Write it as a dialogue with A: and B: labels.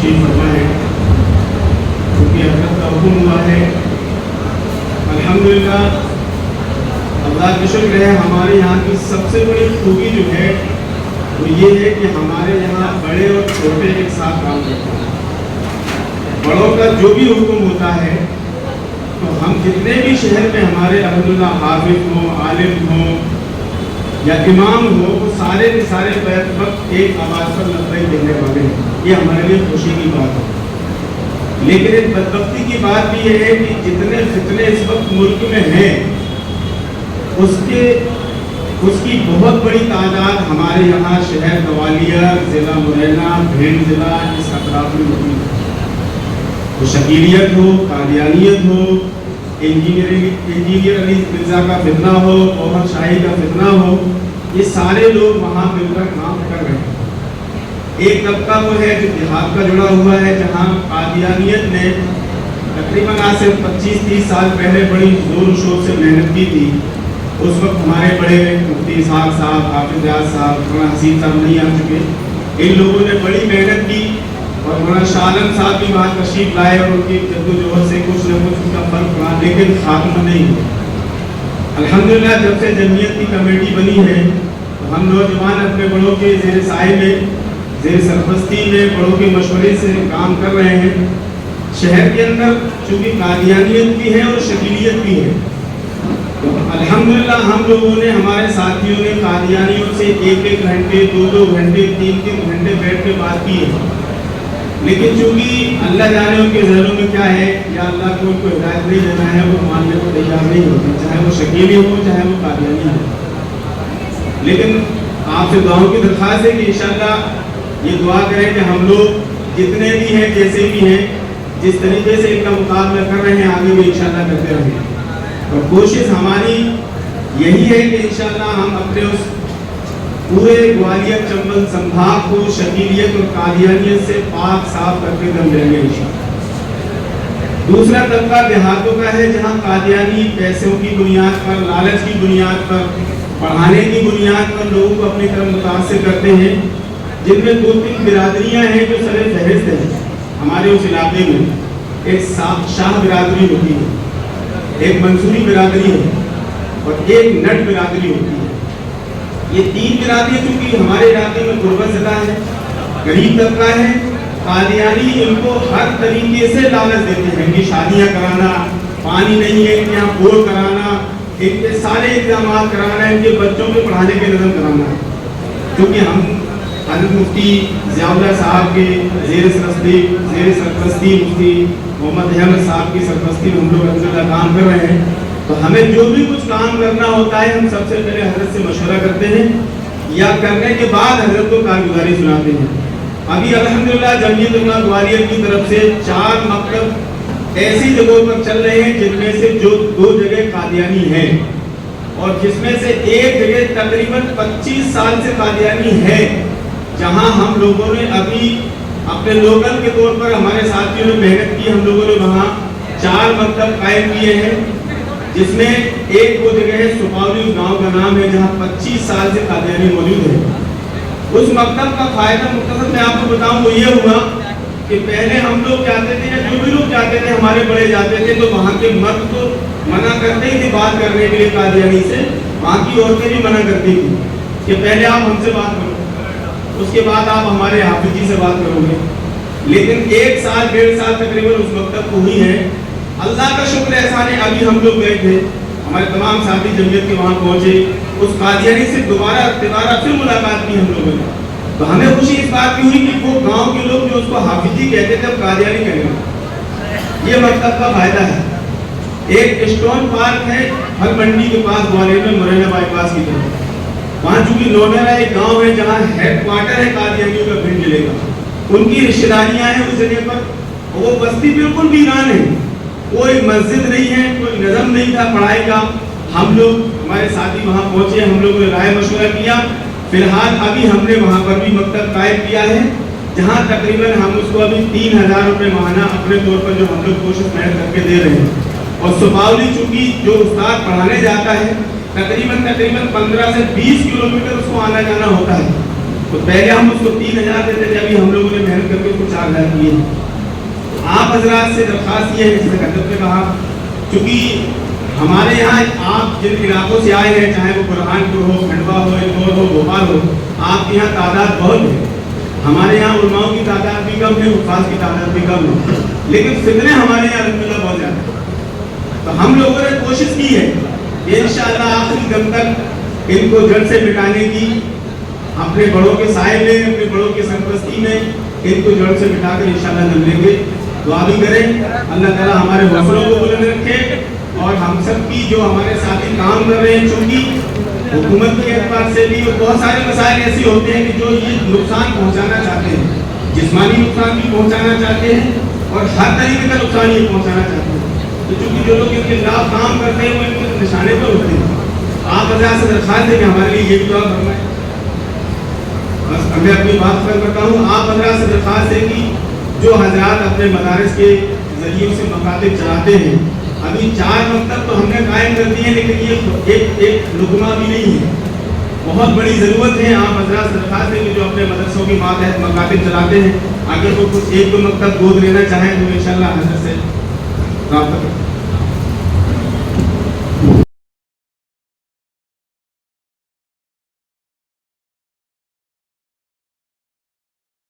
A: تشریف فرما ہے، کیونکہ حضرت کا حکم ہوا ہے۔ الحمدللہ اللہ کا شکر ہے، ہمارے یہاں کی سب سے بڑی خوبی جو ہے وہ یہ ہے کہ ہمارے یہاں بڑے اور چھوٹے ایک ساتھ کام کرتے ہیں۔ بڑوں کا جو بھی حکم ہوتا ہے تو ہم جتنے بھی شہر میں ہمارے الحمدللہ حافظ ہوں، عالم ہوں یا امام ہو، وہ سارے کے سارے بیک وقت ایک آواز پر لبیک کہنے والے ہیں۔ یہ ہمارے لیے خوشی کی بات ہے۔ لیکن ایک بدبختی کی بات بھی یہ ہے کہ جتنے فتنے اس وقت ملک میں ہیں اس کی بہت بڑی تعداد ہمارے یہاں شہر گوالیار، ضلع مرینا، بھینڈ ضلع اس اطراف میں موجود ہے۔ تو شکیلیت ہو، قادیانیت ہو، انجینئر علی مرزا کا فتنہ ہو، اوہر شاہی کا فتنہ ہو، یہ سارے لوگ وہاں مل کر کام کر رہے ہیں۔ ایک طبقہ وہ ہے جو دیہات کا جڑا ہوا ہے، جہاں قادیانیت نے تقریباً آج سے 25-30 سال پہلے بڑی زور و شور سے محنت کی تھی۔ اس وقت ہمارے بڑے مفتی اسحاق صاحب، حافظ ریاض صاحب، مولانا حسین صاحب نہیں آ چکے، ان لوگوں نے بڑی محنت کی اور مولانا شاہ عالم صاحب بھی وہاں تشریف لائے اور ان کی جدوجہد سے کچھ نہ کچھ ان کا فرق پڑا، لیکن خاتمہ نہیں ہوا۔ الحمدللہ جب سے جمعیت کی کمیٹی بنی ہے تو ہم نوجوان اپنے بڑوں کے زیر سائے میں، زیر سرپرستی میں، بڑوں کے مشورے سے کام کر رہے ہیں۔ شہر کے اندر چونکہ قادیانیت بھی ہے اور شکیلیت بھی ہے، تو الحمدللہ ہم لوگوں نے، ہمارے ساتھیوں نے قادیانیوں سے 1-1 گھنٹے، 2-2 گھنٹے، 3-3 گھنٹے بیٹھ کے بات کی ہے۔ لیکن چونکہ اللہ جانے ان کے ذہنوں میں کیا ہے، یا اللہ کو ان کو ہدایت نہیں دینا ہے، وہ ماننے کو تیار نہیں ہوتے، چاہے وہ شکیلی ہو، چاہے وہ قادیانی ہو۔ لیکن آپ سے دعاؤں کی درخواست ہے کہ انشاءاللہ یہ دعا کریں کہ ہم لوگ جتنے بھی ہیں، جیسے بھی ہیں، جس طریقے سے ان کا مقابلہ کر رہے ہیں، آگے بھی انشاءاللہ کرتے رہیں۔ اور کوشش ہماری یہی ہے کہ انشاءاللہ ہم اپنے اس پورے گوالیار چمبل سمبھاگ کو شکیلیت اور قادیانیت سے پاک صاف کر کے دم لیں گے انشاءاللہ۔ دوسرا طبقہ دیہاتوں کا ہے، جہاں قادیانی پیسوں کی بنیاد پر، لالچ کی بنیاد پر، پڑھانے کی بنیاد پر لوگوں کو اپنی طرف متاثر کرتے ہیں، جن میں 2-3 برادریاں ہیں جو سر فہرست ہیں ہمارے اس علاقے میں۔ ایک شاہ برادری ہوتی ہے، ایک منصوری برادری ہے اور ایک نٹ برادری ہوتی ہے۔ یہ 3 برادری کیونکہ ہمارے علاقے میں غربت زدہ ہے، غریب طبقہ ہے، قادیانی ان کو ہر طریقے سے لالچ دیتے ہیں کہ شادیاں کرانا، پانی نہیں ہے ان کے یہاں بور کرانا، ان کے سارے اقدامات کرانا، ان کے بچوں کے پڑھانے کے نظم کرانا۔ کیونکہ ہم حضرت مفتی ضیاء اللہ صاحب کے زیر سرپرستی مفتی محمد احمد صاحب کی سرپرستی میں ہم لوگ الحمدللہ کام کر رہے ہیں، تو ہمیں جو بھی کچھ کام کرنا ہوتا ہے ہم سب سے پہلے حضرت سے مشورہ کرتے ہیں، یا کرنے کے بعد حضرت کو کارگزاری سناتے ہیں۔ ابھی الحمدللہ جمعیت علماء گوالیار کی طرف سے 4 مکتب ایسی جگہوں پر چل رہے ہیں جن میں سے جو 2 جگہ قادیانی ہیں، اور جس میں سے ایک جگہ تقریباً 25 سال سے قادیانی ہے، جہاں ہم لوگوں نے ابھی اپنے لوکل کے طور پر ہمارے ساتھیوں نے محنت کی، ہم لوگوں نے وہاں 4 مکتب قائم کیے ہیں، جس میں ایک وہ جگہ ہے سپاولی، اس گاؤں کا نام ہے، جہاں 25 سال سے قادیانی موجود ہے۔ اس مکتب کا فائدہ مختصر میں آپ کو بتاؤں وہ یہ ہوا کہ پہلے ہم لوگ جاتے تھے، یا جو بھی لوگ جاتے تھے، ہمارے بڑے جاتے تھے، تو وہاں کے مرد تو منع کرتے ہی تھے بات کرنے کے لیے قادیانی سے، وہاں کی عورتیں بھی منع کرتی تھی کہ پہلے آپ ہم سے بات کرو، اس کے بعد آپ ہمارے حافظ جی سے بات کرو گے۔ لیکن 1 سال 1.5 سال تقریباً اس مکتب کو ہوئی ہے۔ اللہ کا شکر احسان ہے، ابھی ہم لوگ گئے تھے، ہمارے تمام ساتھی جمعیت کے وہاں پہنچے، اس قادیانی سے دوبارہ پھر ملاقات کی ہم لوگوں نے، تو ہمیں خوشی اس بات کی ہوئی کہ وہ گاؤں کے لوگ جو اس کو حافظ جی کہتے تھے اب قادیانی کہنے لگے۔ یہ مکتب کا فائدہ ہے۔ ایک اسٹون پارک ہے ہر منڈی کے پاس گوالیار میں، مرینا بائی پاس کی طرف، وہاں چونکہ نونرا ایک گاؤں ہے جہاں ہیڈ کوارٹر ہے قادیانیوں کا بھنڈ ضلع کا، ان کی رشتہ داریاں ہیں اس جگہ پر، وہ بستی بالکل ویران ہے، کوئی مسجد نہیں ہے، کوئی نظم نہیں تھا پڑھائی کا۔ ہم لوگ، ہمارے ساتھی وہاں پہنچے، ہم لوگوں نے رائے مشورہ کیا، فی الحال ابھی ہم نے وہاں پر بھی مکتب قائم کیا ہے، جہاں تقریباً ہم اس کو ابھی 3000 روپے ماہانہ اپنے طور پر جو ہم لوگ کوشش محنت کر کے دے رہے ہیں۔ اور سپاولی چونکہ جو استاد پڑھانے جاتا ہے تقریباً 15 سے 20 کلومیٹر اس کو آنا جانا ہوتا ہے، تو پہلے ہم اس کو 3000 دیتے تھے، ابھی ہم لوگوں نے محنت کر کے اس کو 4 ادا کیے ہیں. آپ حضرات سے درخواست یہ ہے, جیسے حضرت نے کہا, چونکہ ہمارے یہاں آپ جن علاقوں سے آئے ہیں, چاہے وہ برہان پور ہو, کھنڈوا ہو, اندور ہو, بھوپال ہو, آپ کے یہاں تعداد بہت ہے. ہمارے یہاں علماؤں کی تعداد بھی کم ہے, حفاظ کی تعداد بھی کم ہے, لیکن فتنے ہمارے یہاں الحمدللہ بہت زیادہ ہیں. تو ہم لوگوں نے کوشش کی ہے کہ انشاءاللہ آخری دم تک ان کو جڑ سے مٹانے کی, اپنے بڑوں کے سائے میں, اپنے بڑوں کی سرپرستی میں ان کو جڑ سے مٹا کر انشاءاللہ ہم لیں گے. دعا بھی کریں اللہ تعالیٰ ہمارے حوصلوں کو بلند رکھے, اور ہم سب کی جو ہمارے ساتھی کام کر رہے ہیں, چونکہ حکومت کے اعتبار سے بھی بہت سارے مسائل ایسے ہوتے ہیں کہ جو یہ نقصان پہنچانا چاہتے ہیں, جسمانی نقصان بھی پہنچانا چاہتے ہیں اور ہر طریقے کا نقصان یہ پہنچانا چاہتے ہیں. تو چونکہ جو لوگ ان کے خلاف کام کرتے ہیں وہ ان کے نشانے پر ہوتے ہیں. آپ حضرات سے درخواست ہے کہ ہمارے لیے یہ بھی دعا فرمائیں. بس میں اپنی بات کرتا ہوں. آپ حضرات سے درخواست ہے کہ جو حضرات اپنے مدارس کے ذریعے سے مکاتب چلاتے ہیں, ابھی 4 مکتب تو ہم نے قائم کر دیے, لیکن یہ ایک لقمہ بھی نہیں ہے, بہت بڑی ضرورت ہے. آپ حضرات سے درخواست ہے کہ جو اپنے مدرسوں کی ماتحت مکاتب چلاتے ہیں, اگر وہ کچھ 1-2 مکتب گود لینا چاہیں تو انشاءاللہ حضرت سے رابطہ کریں.